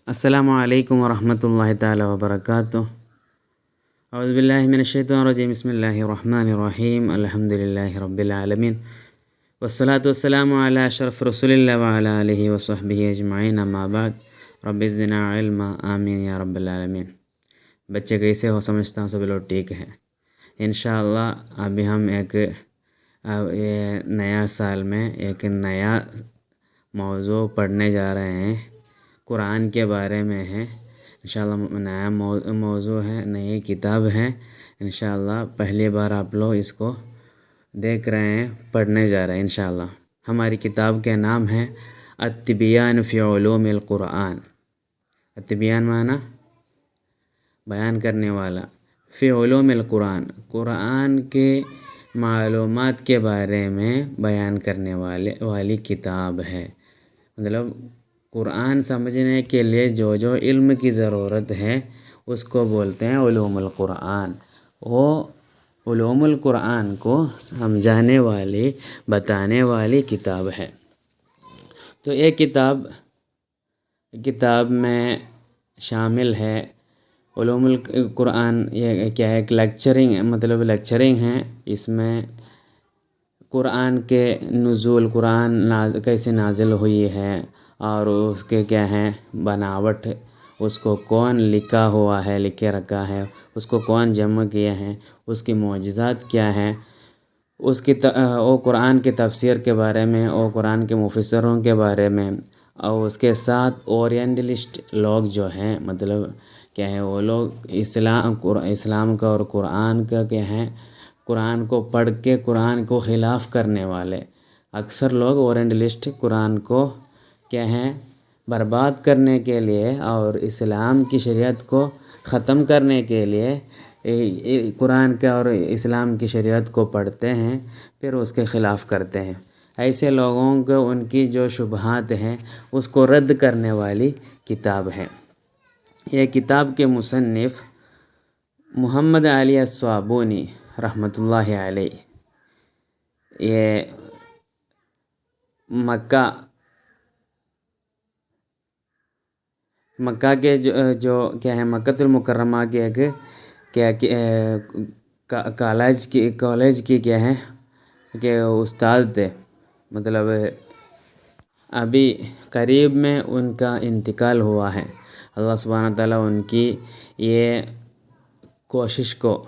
السلام علیکم ورحمۃ اللہ تعالی وبرکاتہ۔ اعوذ باللہ من الشیطان الرجیم، بسم اللہ الرحمن الرحیم، الحمد للہ رب العالمین، والصلاة والسلام علی اشرف رسول اللہ وعلی آلہ وصحبہ اجمعین، اما بعد، رب زدنا علما، آمین یا رب العالمین۔ بچے کیسے ہو؟ سمجھتا ہوں سب لوگ ٹھیک ہیں انشاءاللہ۔ ابھی ہم ایک نیا سال میں ایک نیا موضوع پڑھنے جا رہے ہیں، قرآن کے بارے میں ہے انشاءاللہ۔ نیا موضوع ہے، نئی کتاب ہے انشاءاللہ۔ پہلی بار آپ لوگ اس کو دیکھ رہے ہیں، پڑھنے جا رہے ہیں انشاءاللہ۔ ہماری کتاب کا نام ہے التبیان فی علوم القرآن۔ التبیان معنی بیان کرنے والا، فی علوم القرآن، قرآن کے معلومات کے بارے میں بیان کرنے والی کتاب ہے۔ مطلب قرآن سمجھنے کے لیے جو علم کی ضرورت ہے اس کو بولتے ہیں علوم القرآن۔ وہ علوم القرآن کو سمجھانے والی، بتانے والی کتاب ہے۔ تو یہ کتاب میں شامل ہے علوم القرآن۔ یہ کیا ہے؟ ایک لیکچرنگ ہے۔ اس میں قرآن کے نزول، قرآن کیسے نازل ہوئی ہے، اور اس کے کیا ہے بناوٹ، اس کو کون لکھے رکھا ہے، اس کو کون جمع کیا ہے، اس کی معجزات کیا ہیں، وہ قرآن کی تفسیر کے بارے میں، اور قرآن کے مفسروں کے بارے میں، اور اس کے ساتھ اورینٹلسٹ لوگ جو ہیں، مطلب کیا ہے، وہ لوگ اسلام کا اور قرآن کا کیا ہے، قرآن کو پڑھ کے قرآن کو خلاف کرنے والے اکثر لوگ اورینٹلسٹ قرآن کو کیا ہیں برباد کرنے کے لیے اور اسلام کی شریعت کو ختم کرنے کے لیے قرآن کا اور اسلام کی شریعت کو پڑھتے ہیں، پھر اس کے خلاف کرتے ہیں۔ ایسے لوگوں کو ان کی جو شبہات ہیں اس کو رد کرنے والی کتاب ہے۔ یہ کتاب کے مصنف محمد علی الصابونی رحمۃ اللہ علیہ، یہ مکہ کے جو کیا ہے مکۃ المکرمہ کے ایک کالج کی کیا ہے کہ استاد تھے۔ مطلب ابھی قریب میں ان کا انتقال ہوا ہے۔ اللہ سبحانہ تعالیٰ ان کی یہ کوشش کو،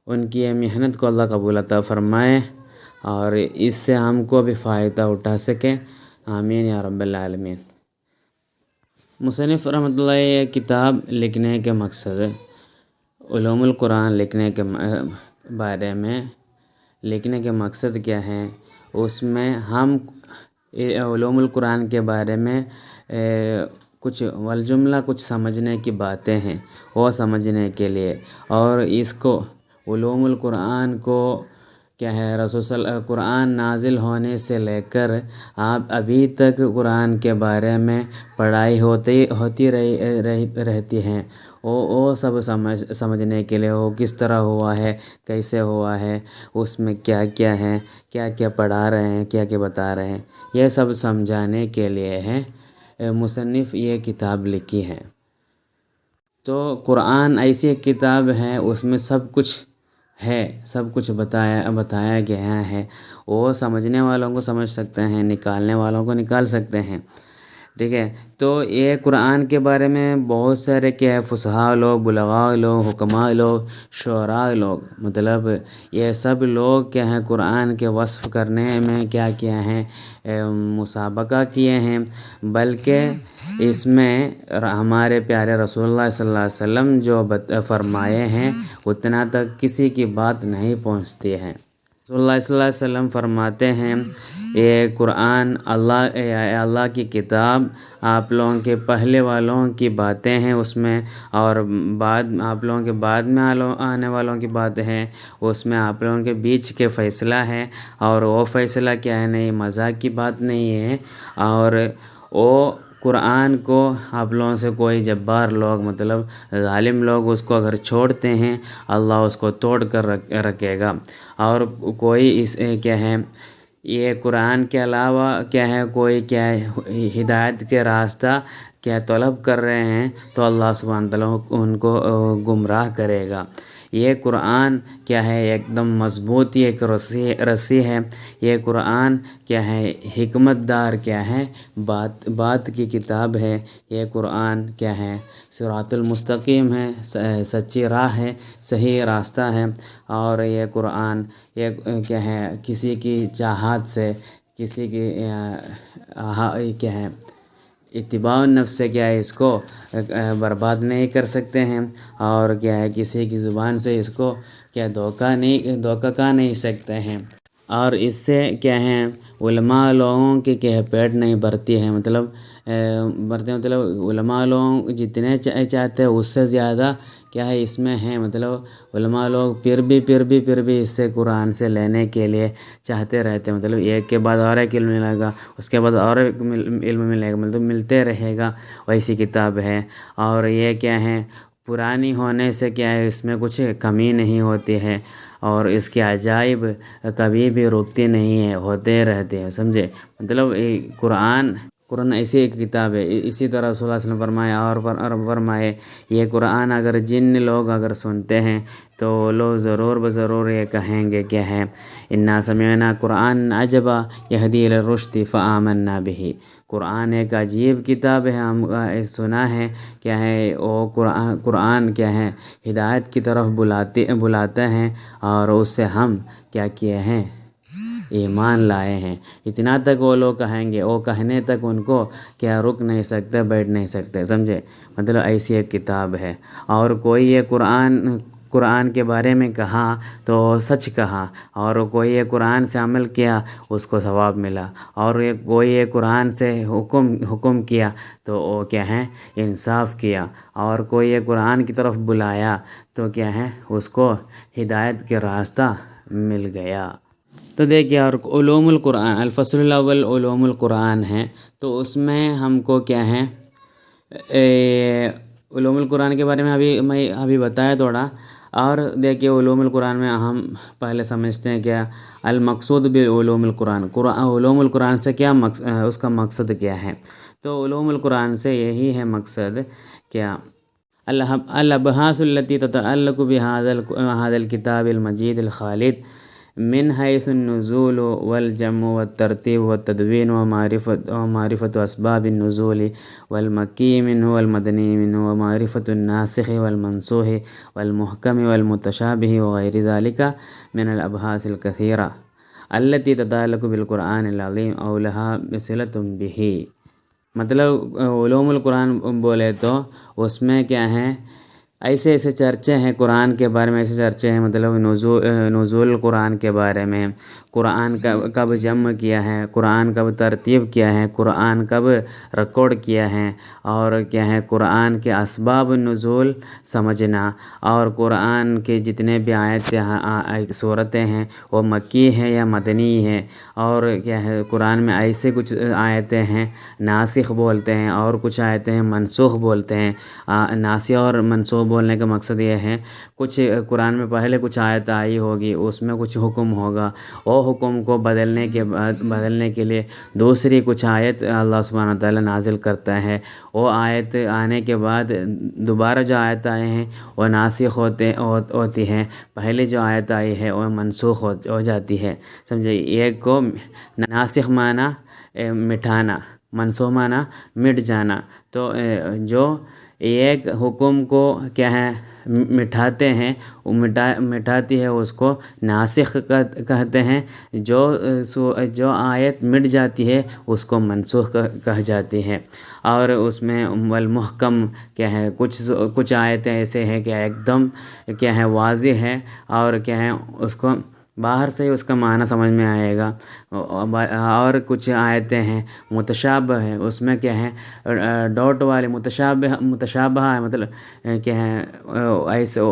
ان کی یہ محنت کو اللہ قبول عطا فرمائے، اور اس سے ہم کو بھی فائدہ اٹھا سکیں، آمین یا رب العالمین۔ مصنف رحمۃ اللہ یہ کتاب لکھنے کے مقصد، علوم القرآن لکھنے کے بارے میں لکھنے کے مقصد کیا ہے؟ اس میں ہم علوم القرآن کے بارے میں کچھ والجملہ کچھ سمجھنے کی باتیں ہیں، وہ سمجھنے کے لیے، اور اس کو علوم القرآن کو کیا ہے قرآن نازل ہونے سے لے کر آپ ابھی تک قرآن کے بارے میں پڑھائی ہوتی رہتی ہیں، وہ سب سمجھنے کے لیے، وہ کس طرح ہوا ہے، کیسے ہوا ہے، اس میں کیا کیا ہے، کیا کیا پڑھا رہے ہیں، کیا کیا بتا رہے ہیں، یہ سب سمجھانے کے لیے ہے مصنف یہ کتاب لکھی ہے۔ تو قرآن ایسی ایک کتاب ہے، اس میں سب کچھ ہے، سب کچھ بتایا گیا ہے۔ وہ سمجھنے والوں کو سمجھ سکتے ہیں، نکالنے والوں کو نکال سکتے ہیں، ٹھیک ہے۔ تو یہ قرآن کے بارے میں بہت سارے کیا ہے فصحاء لوگ، بلغاء لوگ، حکماء لوگ، شعراء لوگ، مطلب یہ سب لوگ کیا ہیں قرآن کے وصف کرنے میں کیا ہیں مسابقہ کیے ہیں، بلکہ اس میں ہمارے پیارے رسول اللہ صلی اللہ علیہ وسلم جو فرمائے ہیں اتنا تک کسی کی بات نہیں پہنچتی ہے۔ رسول اللہ صلی اللہ علیہ وسلم فرماتے ہیں یہ قرآن اللہ کی کتاب، آپ لوگوں کے پہلے والوں کی باتیں ہیں اس میں، اور آپ لوگوں کے بعد میں آنے والوں کی باتیں ہیں اس میں، آپ لوگوں کے بیچ کے فیصلہ ہے، اور وہ فیصلہ کیا ہے نہیں مذاق کی بات نہیں ہے، اور وہ قرآن کو آپ لوگوں سے کوئی جبار لوگ، مطلب ظالم لوگ اس کو اگر چھوڑتے ہیں اللہ اس کو توڑ کر رکھے گا، اور کوئی کیا ہے یہ قرآن کے علاوہ کیا ہے کوئی کیا ہے ہدایت کے راستہ کیا طلب کر رہے ہیں تو اللہ سبحانہ تعالیٰ ان کو گمراہ کرے گا۔ یہ قرآن کیا ہے، ایک دم مضبوط ایک رسی ہے۔ یہ قرآن کیا ہے، حکمت دار کیا ہے، بات کی کتاب ہے۔ یہ قرآن کیا ہے، صراط المستقیم ہے، سچی راہ ہے، صحیح راستہ ہے۔ اور یہ قرآن یہ کیا ہے، کسی کی چاہت سے، کسی کی کیا ہے اتباع النفس سے کیا ہے اس کو برباد نہیں کر سکتے ہیں، اور کیا ہے کسی کی زبان سے اس کو کیا دھوکہ کا نہیں سکتے ہیں۔ اور اس سے کیا ہے علماء لوگوں کے کیا پیٹ نہیں بھرتی ہے، مطلب علماء لوگ جتنے چاہتے ہیں اس سے زیادہ کیا ہے اس میں ہے، مطلب علماء لوگ پھر بھی اس سے قرآن سے لینے کے لیے چاہتے رہتے ہیں، مطلب ایک کے بعد اور ایک علم ملے گا، اس کے بعد اور ایک علم ملے گا، مطلب ملتے رہے گا، ویسی کتاب ہے۔ اور یہ کیا ہے پرانی ہونے سے کیا ہے اس میں کچھ کمی نہیں ہوتی ہے، اور اس کے عجائب کبھی بھی رکتی نہیں ہے، ہوتے رہتے ہیں، سمجھے۔ مطلب قرآن ایسی ایک کتاب ہے۔ اسی طرح رسول اللہ صلی اللہ علیہ وسلم فرمایا فرمائے یہ قرآن اگر جن لوگ اگر سنتے ہیں تو وہ لوگ ضرور بضرور یہ کہیں گے کہ ہے انا سمعنا قرآن عجبا یہدی الی الرشد فآمنا بہ۔ قرآن ایک عجیب کتاب ہے، ہم سنا ہے کیا ہے وہ قرآن کیا ہے ہدایت کی طرف بلاتے ہیں، اور اس سے ہم کیا کیے ہیں ایمان لائے ہیں۔ اتنا تک وہ لوگ کہیں گے، وہ کہنے تک ان کو کیا رک نہیں سکتے، بیٹھ نہیں سکتے، سمجھے۔ مطلب ایسی ایک کتاب ہے، اور کوئی یہ قرآن کے بارے میں کہا تو سچ کہا، اور کوئی یہ قرآن سے عمل کیا اس کو ثواب ملا، اور کوئی یہ قرآن سے حکم کیا تو وہ کیا ہے انصاف کیا، اور کوئی یہ قرآن کی طرف بلایا تو کیا ہے اس کو ہدایت کے راستہ مل گیا۔ تو دیکھیے، اور علوم القرآن الفصل الاول علوم القرآن ہے، تو اس میں ہم کو کیا ہے علوم القرآن کے بارے میں میں ابھی بتایا تھوڑا۔ اور دیکھیے علوم القرآن میں ہم پہلے سمجھتے ہیں کیا المقصود بعلوم القرآن، علوم القرآن سے کیا اس کا مقصد کیا ہے۔ تو علوم القرآن سے یہی ہے مقصد کیا الابحاث التي تتعلق بهذا الكتاب المجيد الخالد من حيث النزول والجمع والترتيب والتدوين ومعرفة أسباب النزول والمكي منه والمدني منه ومعرفة الناسخ والمنسوخ والمحكم والمتشابه وغير ذلك من الأبحاث الكثيرة التي تتعلق بالقرآن العظيم أو لها صلة به۔ مطلب علوم القرآن بولے تو اس میں کیا ہے ایسے چرچے ہیں قرآن کے بارے میں، ایسے چرچے ہیں مطلب نزول قرآن کے بارے میں، قرآن کب جمع کیا ہے، قرآن کب ترتیب کیا ہے، قرآن کب ریکارڈ کیا ہے، اور کیا ہے قرآن کے اسباب نزول سمجھنا، اور قرآن کے جتنے بھی صورتیں ہیں وہ مکی ہیں یا مدنی ہیں، اور کیا ہے قرآن میں ایسے کچھ آیتیں ہیں ناسخ بولتے ہیں، اور کچھ آیتیں ہیں منسوخ بولتے ہیں۔ ناسخ اور منسوخ بولنے کا مقصد یہ ہے کچھ قرآن میں پہلے کچھ آیت آئی ہوگی، اس میں کچھ حکم ہوگا، وہ حکم کو بدلنے کے لیے دوسری کچھ آیت اللہ سبحانہ تعالیٰ نازل کرتا ہے۔ وہ آیت آنے کے بعد دوبارہ جو آیت آئے ہیں وہ ناسخ ہوتی ہے، پہلے جو آیت آئی ہے وہ منسوخ ہو جاتی ہے، سمجھے۔ ایک کو ناسخ معنی مٹھانا، منسوخ معنی مٹ جانا، تو جو ایک حکم کو کیا ہے مٹھاتے ہیں، وہ مٹھاتی ہے اس کو ناسخ کہتے ہیں، جو آیت مٹ جاتی ہے اس کو منسوخ کہہ جاتی ہے۔ اور اس میں والمحکم کیا ہے کچھ آیتیں ایسے ہیں کہ ایک دم کیا ہے واضح ہے، اور کیا ہے اس کو باہر سے ہی اس کا معنی سمجھ میں آئے گا، اور کچھ آیتیں ہیں متشابہ ہیں، اس میں کیا ہے ڈاٹ والے متشابہ ہے، مطلب کیا ہے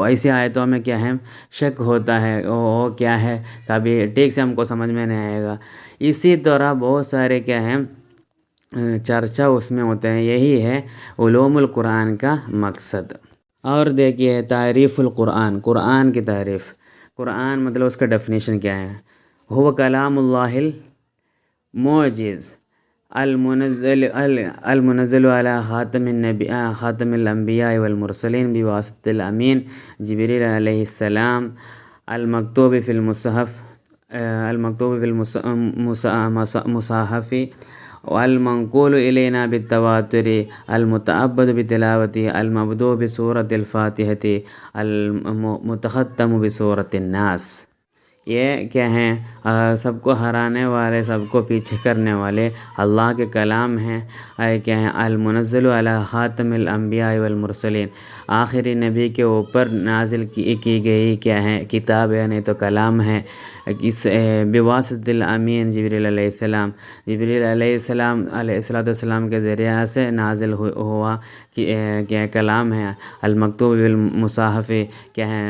ایسی آیتوں میں کیا ہے شک ہوتا ہے، وہ کیا ہے کبھی ٹھیک سے ہم کو سمجھ میں نہیں آئے گا۔ اسی طرح بہت سارے کیا ہیں چرچا اس میں ہوتے ہیں، یہی ہے علوم القرآن کا مقصد۔ اور دیکھیے تعریف القرآن، قرآن کی تعریف۔ قرآن مطلب اس کا ڈیفینیشن کیا ہے؟ هو کلام اللہ المعجز المنزل علی خاتم الانبیاء والمرسلین بواسطة الامین جبریل علیہ السلام، المکتوب فی المصحف والمنقول الینا بالتواتر، المتعبد بتلاوته، المبدوء بسورة الفاتحة، المتختم بسورة الناس۔ یہ کیا ہیں؟ سب کو ہرانے والے، سب کو پیچھے کرنے والے اللہ کے کلام ہیں۔ کیا ہیں؟ المنزل علی خاتم الانبیاء والمرسلین، آخری نبی کے اوپر نازل کی گئی کیا ہے؟ کتاب، یعنی تو کلام ہے۔ اس بواسطۃ الامین جبریل علیہ السلام، جبریل علیہ السلام کے ذریعہ سے نازل ہوا کیا کلام ہے۔ المکتوب بالمصحف، کیا ہے؟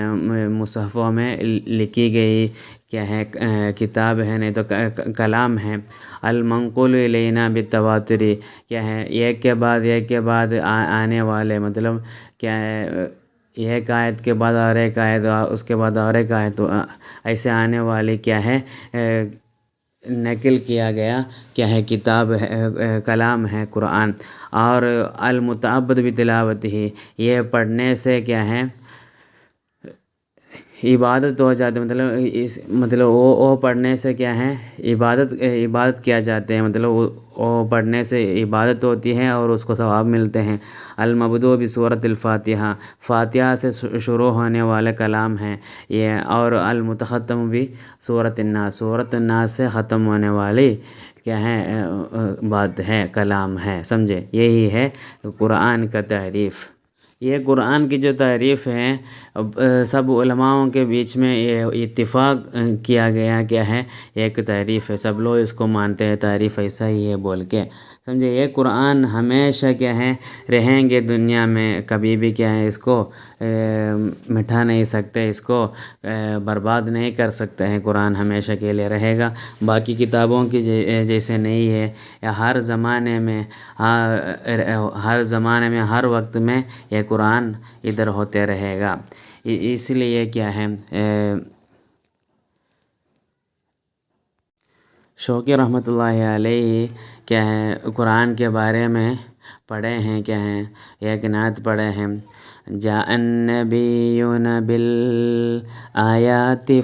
مصحفوں میں لکھی گئی کیا ہے؟ کتاب ہے، نہیں تو کلام ہے۔ المنقول الینا بالتواتر، کیا ہے؟ ایک کے بعد آنے والے، مطلب کیا ہے؟ ایک آیت کے بعد اور ایک آیت، اس کے بعد اور ایک آیت، ایسے آنے والی کیا ہے؟ نقل کیا گیا کیا ہے؟ کتاب ہے، کلام ہے قرآن۔ اور المتعبد بتلاوتہ، یہ پڑھنے سے کیا ہے؟ عبادت ہو جاتی، مطلب وہ پڑھنے سے کیا ہے؟ عبادت کیا جاتے ہیں، مطلب وہ پڑھنے سے عبادت ہوتی ہے اور اس کو ثواب ملتے ہیں۔ المبدوء بسورۃ الفاتحہ، فاتحہ سے شروع ہونے والے کلام ہیں یہ۔ اور المتختم بسورۃ الناس، سورۃ الناس سے ختم ہونے والی کیا ہے؟ بات ہے، کلام ہے، سمجھے؟ یہی ہے قرآن کا تعریف۔ یہ قرآن کی جو تعریف ہے، سب علماؤں کے بیچ میں یہ اتفاق کیا گیا کیا ہے؟ ایک تعریف ہے، سب لوگ اس کو مانتے ہیں، تعریف ایسا ہی ہے بول کے، سمجھے؟ یہ قرآن ہمیشہ کیا ہے؟ رہیں گے دنیا میں، کبھی بھی کیا ہے؟ اس کو مٹھا نہیں سکتے، اس کو برباد نہیں کر سکتے ہیں۔ قرآن ہمیشہ کے لیے رہے گا، باقی کتابوں کی جیسے نہیں ہے۔ ہر زمانے میں ہر وقت میں یہ قرآن ادھر ہوتے رہے گا۔ اس لیے کیا ہے؟ شوقی رحمۃ اللہ علیہ کیا ہے؟ قرآن کے بارے میں پڑھے ہیں کیا ہیں؟ ایک نعت پڑھے ہیں: جاء النبیون بالآیات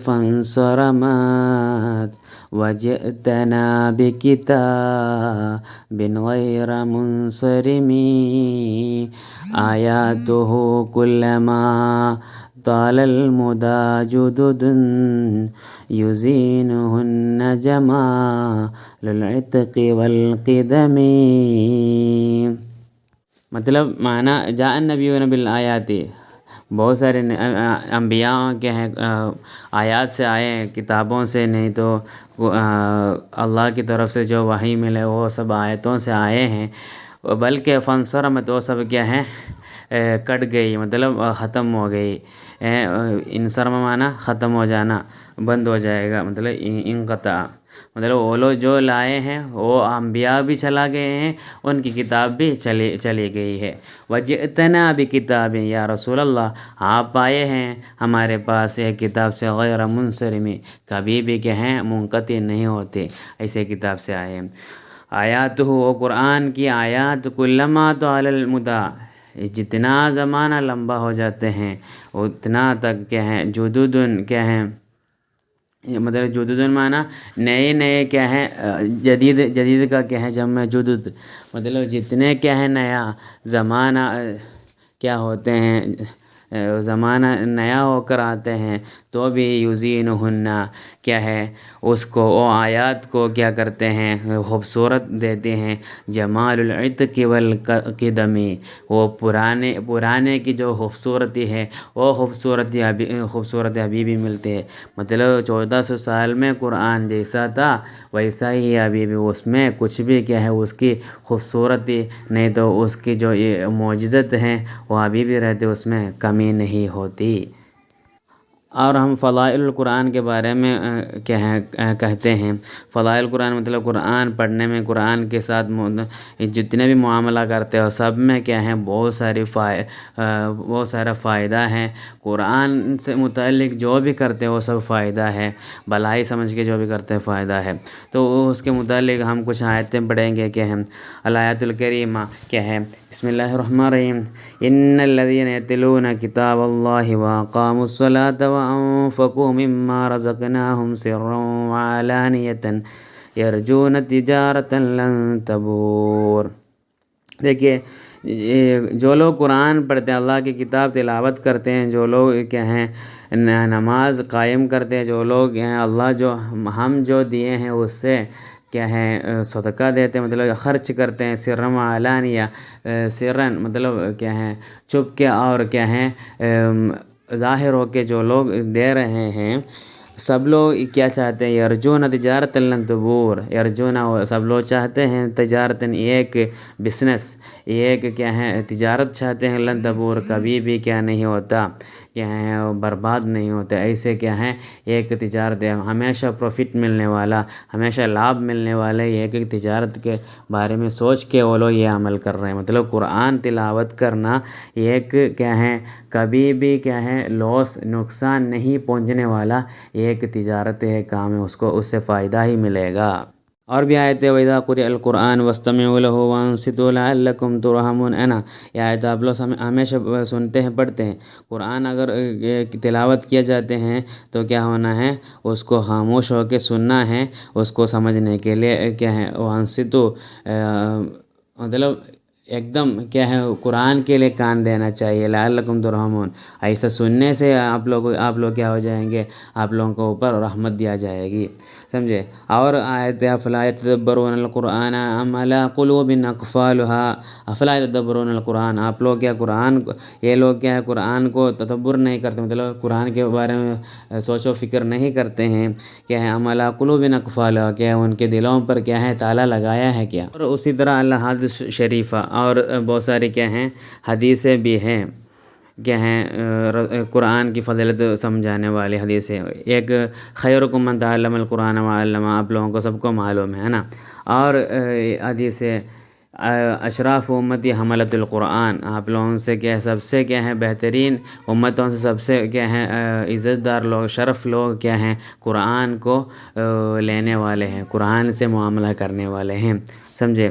فانصرمت وجئتنا بکتاب غیر منصرم، آیاتہ کلما طال المدى جدد یزینہن جمال العتق والقدم۔ مطلب معنی جاء النبیون بالآیات، بہت سارے انبیاء کے ہیں آیات سے آئے ہیں، کتابوں سے، نہیں تو اللہ کی طرف سے جو وحی ملے وہ سب آیتوں سے آئے ہیں، بلکہ فانصرمت، وہ سب کیا ہے؟ کٹ گئی، مطلب ختم ہو گئی۔ انصرم معنی ختم ہو جانا، بند ہو جائے گا، مطلب انقطع، مطلب وہ لوگ جو لائے ہیں وہ انبیاء بھی چلا گئے ہیں، ان کی کتاب بھی چلی گئی ہے۔ وجئتنا بکتاب، یا رسول اللہ آپ آئے ہیں ہمارے پاس ایک کتاب سے، غیر منصرم، کبھی بھی کیا ہیں؟ منقطع نہیں ہوتے، ایسے کتاب سے آئے ہیں۔ آیات ہو، قرآن کی آیات، کلما طال المدى، جتنا زمانہ لمبا ہو جاتے ہیں اتنا تک کیا ہے؟ جدودن، کیا ہے؟ مطلب جدودن معنی نئے کیا ہے؟ جدید کا کیا ہے؟ جمع جدد، مطلب جتنے کیا ہے؟ نیا زمانہ کیا ہوتے ہیں؟ زمانہ نیا ہو کر آتے ہیں تو بھی یزینہن، کیا ہے؟ اس کو، وہ آیات کو کیا کرتے ہیں؟ خوبصورت دیتے ہیں۔ جمال العتق والقدم، وہ پرانے کی جو خوبصورتی ہے وہ خوبصورتی ابھی بھی ملتی ہے۔ مطلب 1400 سال میں قرآن جیسا تھا ویسا ہی ابھی بھی اس میں کچھ بھی کیا ہے؟ اس کی خوبصورتی، نہیں تو اس کی جو معجزت ہیں وہ ابھی بھی رہتے، اس میں کمی نہیں ہوتی۔ اور ہم فضائل القرآن کے بارے میں کہتے ہیں۔ فضائل القرآن مطلب قرآن پڑھنے میں، قرآن کے ساتھ جتنے بھی معاملہ کرتے ہو سب میں کیا ہے بہت سارا فائدہ ہے۔ قرآن سے متعلق جو بھی کرتے ہو سب فائدہ ہے، بھلائی سمجھ کے جو بھی کرتے ہیں فائدہ ہے۔ تو اس کے متعلق ہم کچھ آیتیں پڑھیں گے کہ ہم الآیات الکریمہ کیا ہے۔ بسم اللہ الرحمن الرحیم۔ ان الذین یتلون کتاب اللہ واقاموا الصلاة وانفقوا مما رزقناہم سرا وعلانیۃ یرجون تجارۃ لن تبور۔ دیکھیے جو لوگ قرآن پڑھتے ہیں، اللہ کی کتاب تلاوت کرتے ہیں، جو لوگ کیا ہیں نماز قائم کرتے ہیں، جو لوگ ہیں اللہ ہم جو دیے ہیں اس سے کیا ہے صدقہ دیتے ہیں، مطلب خرچ کرتے ہیں، سرًا و علانیہ، سرًا مطلب کیا ہے چھپ کے اور کیا ہے ظاہر ہو کے جو لوگ دے رہے ہیں، سب لوگ کیا چاہتے ہیں یرجون تجارۃ لن تبور۔ یرجون سب لوگ چاہتے ہیں تجارت، ایک بزنس، ایک کیا ہے تجارت چاہتے ہیں لن تبور، کبھی بھی کیا نہیں ہوتا، کیا ہے برباد نہیں ہوتا۔ ایسے کیا ہے ایک تجارت ہے ہمیشہ پروفٹ ملنے والا، ہمیشہ لابھ ملنے والا، ایک تجارت کے بارے میں سوچ کے وہ لوگ یہ عمل کر رہے ہیں۔ مطلب قرآن تلاوت کرنا ایک کیا ہے کبھی بھی کیا ہے نقصان نہیں پہنچنے والا ایک تجارت ہے، کام ہے، اس سے فائدہ ہی ملے گا۔ اور بھی آیت ہے وَإِذَا قُرِئَ الْقُرْآنُ وَاسْتَمِعُوا لَهُ وَأَنصِتُوا لَعَلَّكُمْ تُرْحَمُونَ۔ ہے نا، یہ آیت آپ لوگ ہمیشہ سنتے ہیں، پڑھتے ہیں۔ قرآن اگر تلاوت کیا جاتے ہیں تو کیا ہونا ہے، اس کو خاموش ہو کے سننا ہے، اس کو سمجھنے کے لیے کیا ہے وَأَنصِتُوا مطلب ایک دم کیا ہے قرآن کے لیے کان دینا چاہیے، لعلکم ترحمون۔ ایسا سننے سے آپ لوگ کیا ہو جائیں گے، آپ لوگوں کو اوپر رحمت دیا جائے گی، سمجھے۔ اور آیت افلا یتدبرون القرآن ام علی قلوب اقفالها، افلا یتدبرون القرآن، آپ لوگ کیا یہ لوگ کیا ہے قرآن کو تدبر نہیں کرتے، مطلب قرآن کے بارے میں سوچ و فکر نہیں کرتے ہیں، کیا ہے ام علی قلوب اقفالها، کیا ان کے دلوں پر کیا ہے تالا لگایا ہے کیا۔ اور اسی طرح الحدیث شریفہ اور بہت ساری کیا ہیں حدیثیں بھی ہیں، کیا ہیں قرآن کی فضیلت سمجھانے والی حدیثیں۔ ایک خیرکم من تعلم القرآن وعلمہ، آپ لوگوں کو سب کو معلوم ہے نا۔ اور حدیث اشراف امتی حملۃ القرآن، آپ لوگوں سے کیا ہے سب سے کیا ہے بہترین امتوں سے سب سے کیا ہے عزت دار لوگ، شرف لوگ کیا ہیں قرآن کو لینے والے ہیں، قرآن سے معاملہ کرنے والے ہیں، سمجھے۔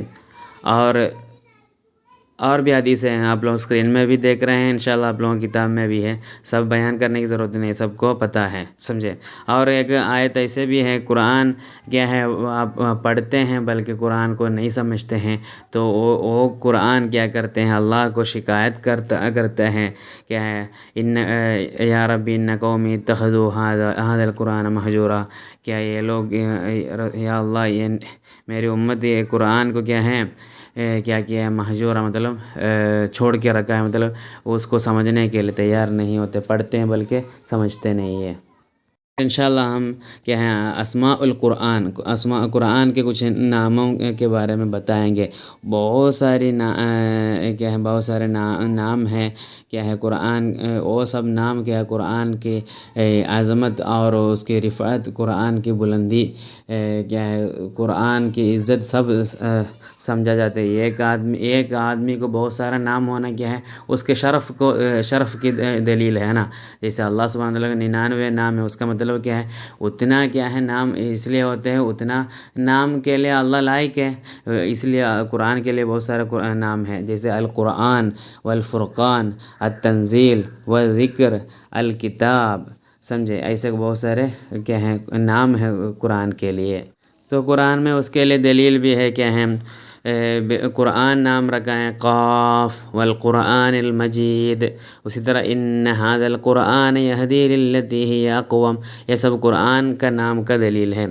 اور بھی حدیثیں ہیں، آپ لوگ اسکرین میں بھی دیکھ رہے ہیں، انشاءاللہ آپ لوگوں کی کتاب میں بھی ہے، سب بیان کرنے کی ضرورت نہیں، سب کو پتہ ہے، سمجھے۔ اور ایک آیت ایسے بھی ہے، قرآن کیا ہے آپ پڑھتے ہیں بلکہ قرآن کو نہیں سمجھتے ہیں، تو وہ قرآن کیا کرتے ہیں اللہ کو شکایت کرتے ہیں، کیا ہے یا ربی ان قومی اتخذوا ھذا القرآن مہجورا، کیا یہ لوگ یا اللہ یہ میری امت یہ قرآن کو کیا ہے کیا ہے مہجورہ، مطلب چھوڑ کے رکھا ہے، مطلب اس کو سمجھنے کے لیے تیار نہیں ہوتے، پڑھتے ہیں بلکہ سمجھتے نہیں ہیں۔ انشاءاللہ ہم کیا ہیں اسماء القرآن، قرآن کے کچھ ناموں کے بارے میں بتائیں گے۔ بہت ساری کیا ہے بہت سارے نام ہیں، کیا ہے قرآن، وہ سب نام کیا ہے قرآن کی عظمت اور اس کی رفعت، قرآن کی بلندی، کیا ہے قرآن کی عزت سب سمجھا جاتا ہے۔ ایک آدمی کو بہت سارا نام ہونا کیا ہے اس کے شرف کی دلیل ہے نا۔ جیسے اللہ سبحانہ وتعالیٰ کا 99 نام ہے، اس کا مطلب کیا ہے اتنا کیا ہے نام اس لیے ہوتے ہیں، اتنا نام کے لیے اللہ لائق ہے، اس لیے قرآن کے لیے بہت سارے نام ہیں، جیسے القرآن والفرقان، التنزیل والذکر، الکتاب، سمجھے۔ ایسے بہت سارے کیا ہیں نام ہیں قرآن کے لیے۔ تو قرآن میں اس کے لیے دلیل بھی ہے، کیا ہے قرآن نام رکھا ہے قاف والقرآن المجید، اسی طرح ان ھذا القرآن یہدی للتی ہی اقوم، یہ سب قرآن کا نام کا دلیل ہے۔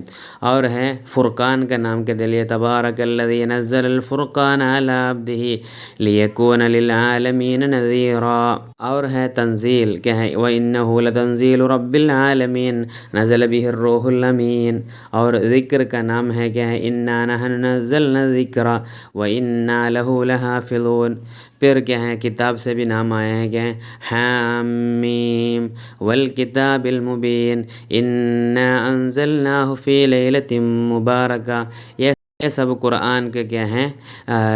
اور ہے فرقان کا نام کا دلیل، تبارک الذی نزل الفرقان علی عبدہ لیکون للعالمین نذیرا۔ اور ہے تنزیل، کیا ہے وَإِنَّهُ لَتَنزِيلُ رَبِّ الْعَالَمِينَ نَزَلَ بِهِ الرُّوحُ الْأَمِينُ۔ اور ذکر کا نام ہے، کیا ہے اِنَّا نَحْنُ نَزَّلْنَا الذِّكْرَ وَإِنَّا لَهُ لَحَافِظُونَ۔ پھر کیا ہے کتاب سے بھی نام آئے ہیں، کیا ہیں، حامیم والکتاب المبین انا انزلناہ فی لیلۃ مبارکہ۔ یہ سب قرآن کے کیا ہیں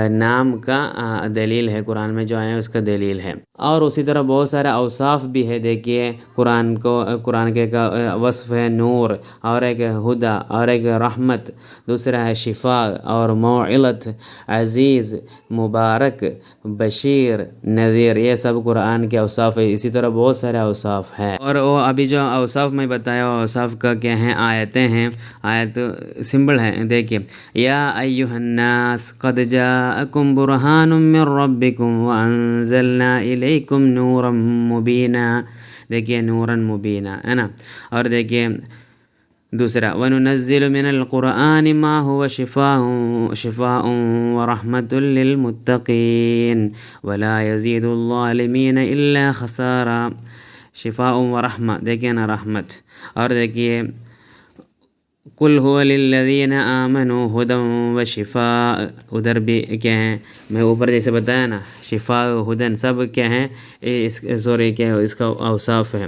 نام کا دلیل ہے، قرآن میں جو آئے ہیں اس کا دلیل ہے۔ اور اسی طرح بہت سارے اوصاف بھی ہے، دیکھیے قرآن کے وصف ہے نور، اور ایک ہدا، اور ایک رحمت، دوسرا ہے شفا اور موعظت، عزیز، مبارک، بشیر، نذیر، یہ سب قرآن کے اوصاف ہے۔ اسی طرح بہت سارے اوصاف ہے، اور وہ ابھی جو اوصاف میں بتایا اوصاف کا کیا ہیں آیتیں ہیں، آیت سمبل ہیں، دیکھیے یا ایھا الناس قد جاءکم برہان من ربکم وانزلنا الیکم نورا مبینا، دیکھیے نورا مبینا ہے نا۔ اور دیکھیے دوسرا وَنُنَزِّلُ مِنَ الْقُرْآنِ مَا هُوَ شِفَاءٌ وَرَحْمَةٌ لِّلْمُتَّقِينَ وَلَا يَزِيدُ الظَّالِمِينَ إِلَّا خَسَارًا۔ شفاء و رحمہ، دیکھیے نا رحمت، اور دیکھیے قُلْ هُوَ لِلَّذِينَ آمَنُوا هُدًى وَشِفَاءٌ، ادھر بھی کیا ہیں میں اوپر جیسے بتایا نا شفاء ہدن سب کیا ہیں اس کا اوصاف ہے۔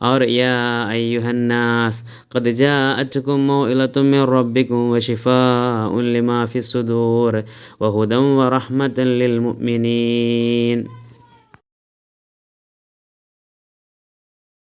اور یا ایھا الناس قد جاءتکم موعظۃ من ربکم وشفاء لما فی الصدور وہدی ورحمۃ للمؤمنین۔